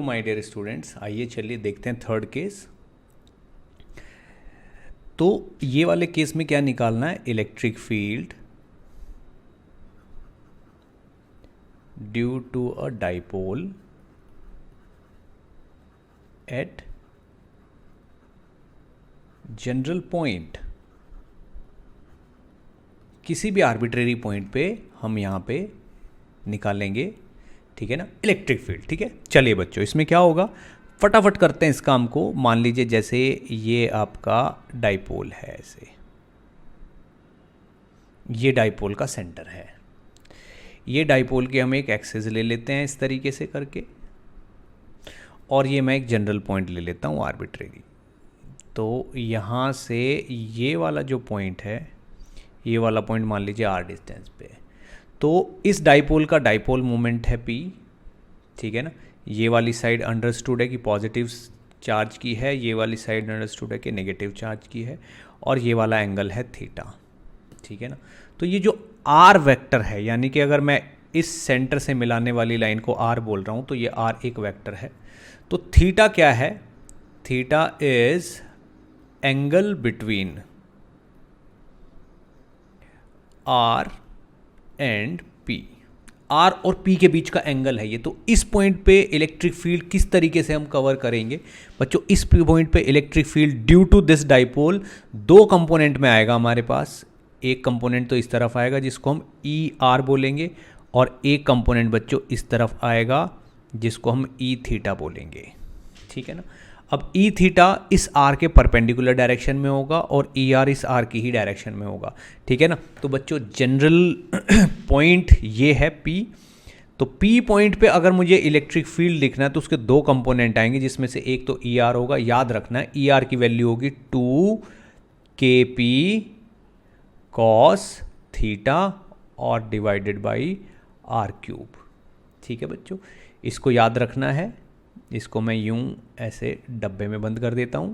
My dear students, आइए चलिए देखते हैं थर्ड केस। तो ये वाले केस में क्या निकालना है? Electric field due to a dipole at general point, किसी भी आर्बिट्रेरी पॉइंट पे हम यहाँ पे निकालेंगे, ठीक है ना, इलेक्ट्रिक फील्ड। ठीक है, चलिए बच्चों, इसमें क्या होगा, फटाफट करते हैं इस काम को। मान लीजिए जैसे ये आपका डाइपोल है, ऐसे ये डाइपोल का सेंटर है। ये डाइपोल की हम एक एक्सिस ले लेते हैं इस तरीके से करके, और ये मैं एक जनरल पॉइंट ले लेता हूँ आर्बिट्रेरी। तो यहाँ से ये वाला जो पॉइंट है, ये वाला पॉइंट मान लीजिए r डिस्टेंस पे। तो इस डाइपोल का डाइपोल मोमेंट है p, ठीक है ना। ये वाली साइड अंडरस्टूड है कि पॉजिटिव चार्ज की है, ये वाली साइड अंडरस्टूड है कि नेगेटिव चार्ज की है, और ये वाला एंगल है थीटा, ठीक है ना। तो ये जो r वेक्टर है, यानी कि अगर मैं इस सेंटर से मिलाने वाली लाइन को r बोल रहा हूँ तो ये r एक वेक्टर है। तो थीटा क्या है? Theta is angle between r and p। r और p के बीच का एंगल है ये। तो इस पॉइंट पे इलेक्ट्रिक फील्ड किस तरीके से हम कवर करेंगे बच्चों? इस पॉइंट पे electric field due to this dipole दो कंपोनेंट में आएगा हमारे पास। एक कंपोनेंट तो इस तरफ आएगा जिसको हम ई आर बोलेंगे, और एक कंपोनेंट बच्चों इस तरफ आएगा जिसको हम ई थीटा बोलेंगे, ठीक है ना। अब ई थीटा इस आर के परपेंडिकुलर डायरेक्शन में होगा और ई आर इस आर की ही डायरेक्शन में होगा, ठीक है ना। तो बच्चों जनरल पॉइंट ये है पी। तो पी पॉइंट पे अगर मुझे इलेक्ट्रिक फील्ड लिखना है तो उसके दो कंपोनेंट आएंगे, जिसमें से एक तो ई आर होगा। याद रखना है ई आर की वैल्यू होगी 2kp cos थीटा और डिवाइडेड बाई आर क्यूब, ठीक है बच्चों, इसको याद रखना है। इसको मैं यूं ऐसे डब्बे में बंद कर देता हूं,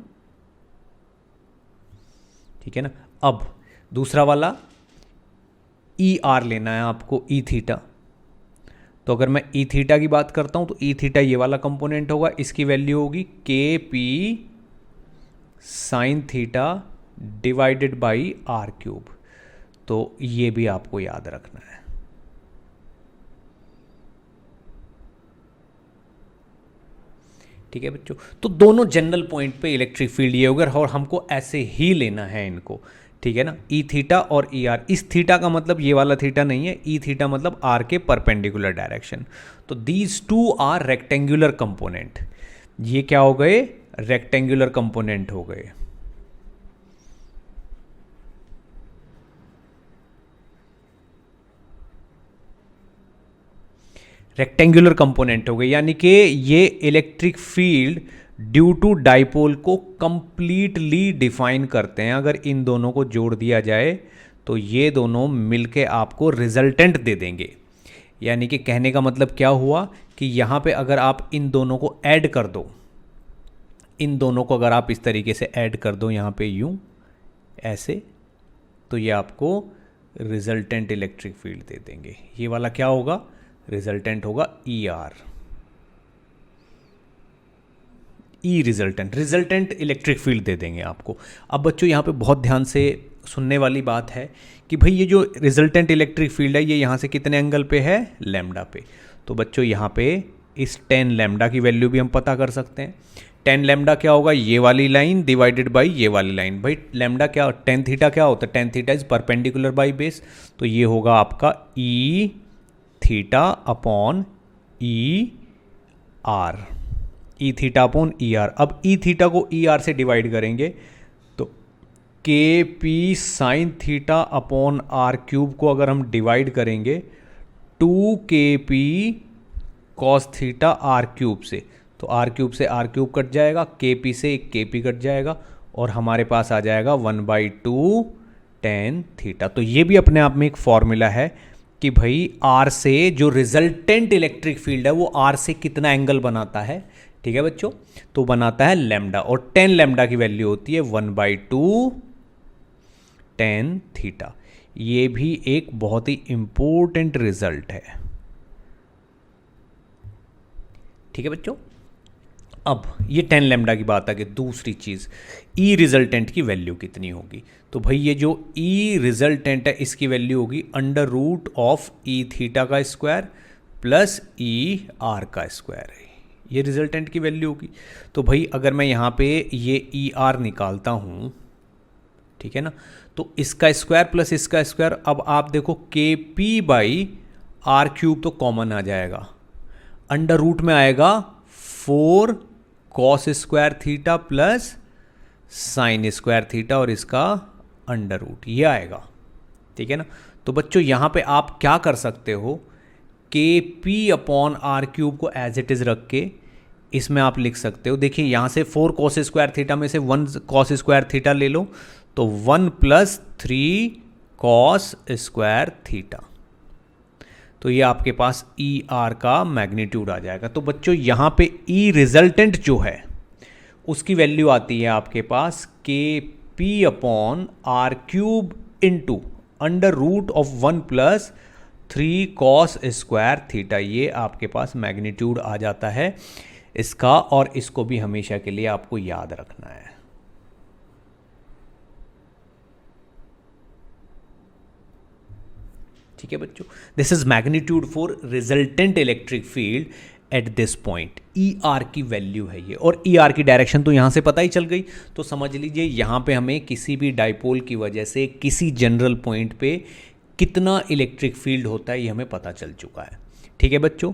ठीक है ना। अब दूसरा वाला ई आर लेना है आपको, ई थीटा। तो अगर मैं ई थीटा की बात करता हूं तो ई थीटा ये वाला कंपोनेंट होगा, इसकी वैल्यू होगी K P sine theta divided by R cube. तो ये भी आपको याद रखना है, ठीक है बच्चों। तो दोनों जनरल पॉइंट पे इलेक्ट्रिक फील्ड ये होगा, और हमको ऐसे ही लेना है इनको, ठीक है ना। ई थीटा और ई आर, इस थीटा का मतलब ये वाला थीटा नहीं है, ई थीटा मतलब आर के परपेंडिकुलर डायरेक्शन। तो these two are rectangular component. ये क्या हो गए? रेक्टेंगुलर कंपोनेंट हो गए। रेक्टेंगुलर कंपोनेंट हो गए, यानी कि ये electric field due to dipole को कंप्लीटली डिफाइन करते हैं। अगर इन दोनों को जोड़ दिया जाए तो ये दोनों मिलके आपको रिजल्टेंट दे देंगे। यानी कि कहने का मतलब क्या हुआ कि यहाँ पे अगर आप इन दोनों को ऐड कर दो, इन दोनों को अगर आप इस तरीके से ऐड कर दो यहाँ पे यूं ऐसे, तो ये आपको रिजल्टेंट इलेक्ट्रिक फील्ड दे देंगे। ये वाला क्या होगा? रिजल्टेंट होगा ई आर, ई रिजल्टेंट इलेक्ट्रिक फील्ड दे देंगे आपको। अब बच्चों यहाँ पे बहुत ध्यान से सुनने वाली बात है कि भाई ये जो रिजल्टेंट इलेक्ट्रिक फील्ड है ये यहाँ से कितने एंगल पे है? लैम्डा पे। तो बच्चों यहाँ पे इस 10 लैम्डा की वैल्यू भी हम पता कर सकते हैं। 10 लैम्डा क्या होगा? ये वाली लाइन डिवाइडेड बाई ये वाली लाइन। भाई लैम्डा क्या, टेन थीटा क्या होता है? Tan theta is perpendicular by base. तो ये होगा आपका E theta upon E R, E theta upon E R. अब ई थीटा को ई आर से डिवाइड करेंगे तो K P sine theta upon R cube को अगर हम डिवाइड करेंगे 2kp cos theta are cube से, तो आर क्यूब से आर क्यूब कट जाएगा, के पी से एक के पी कट जाएगा, और हमारे पास आ जाएगा 1/2 टेन थीटा। तो ये भी अपने आप में एक फॉर्मूला है कि भाई आर से जो रिजल्टेंट इलेक्ट्रिक फील्ड है वो आर से कितना एंगल बनाता है, ठीक है बच्चों? तो बनाता है लैम्डा, और 10 लैम्डा की वैल्यू होती है 1/2 टेन थीटा। ये भी एक बहुत ही इंपॉर्टेंट रिजल्ट है, ठीक है बच्चों। अब ये 10 लैम्डा की बात आ गई। दूसरी चीज़, ई रिजल्टेंट की वैल्यू कितनी होगी? तो भाई ये जो ई रिजल्टेंट है इसकी वैल्यू होगी under root of E theta का स्क्वायर प्लस ई आर का स्क्वायर है, ये रिजल्टेंट की वैल्यू होगी। तो भाई अगर मैं यहाँ पे ये ई आर निकालता हूँ, ठीक है ना, तो इसका स्क्वायर प्लस इसका स्क्वायर, अब आप देखो के पी बाई आर क्यूब तो कॉमन आ जाएगा, अंडर रूट में आएगा 4 cos square theta plus sine square theta और इसका अंडर रूट ये आएगा, ठीक है ना। तो बच्चों यहाँ पे आप क्या कर सकते हो, के पी अपॉन आर क्यूब को एज इट इज़ रख के इसमें आप लिख सकते हो। देखिए यहाँ से 4 कॉस स्क्वायर थीटा में से 1 कॉस स्क्वायर थीटा ले लो तो 1 प्लस 3 कॉस स्क्वायर थीटा, तो ये आपके पास ई आर का मैग्नीट्यूड आ जाएगा। तो बच्चों यहाँ पे ई रिजल्टेंट जो है उसकी वैल्यू आती है आपके पास K P upon R cube into under root of 1 plus 3 cos square theta, ये आपके पास मैग्नीट्यूड आ जाता है इसका, और इसको भी हमेशा के लिए आपको याद रखना है। ठीक है बच्चों, this is magnitude for resultant electric field at this point. E R की वैल्यू है ये, और ई आर की डायरेक्शन तो यहां से पता ही चल गई। तो समझ लीजिए यहां पे हमें किसी भी डाइपोल की वजह से किसी जनरल पॉइंट पे कितना इलेक्ट्रिक फील्ड होता है ये हमें पता चल चुका है। ठीक है बच्चों।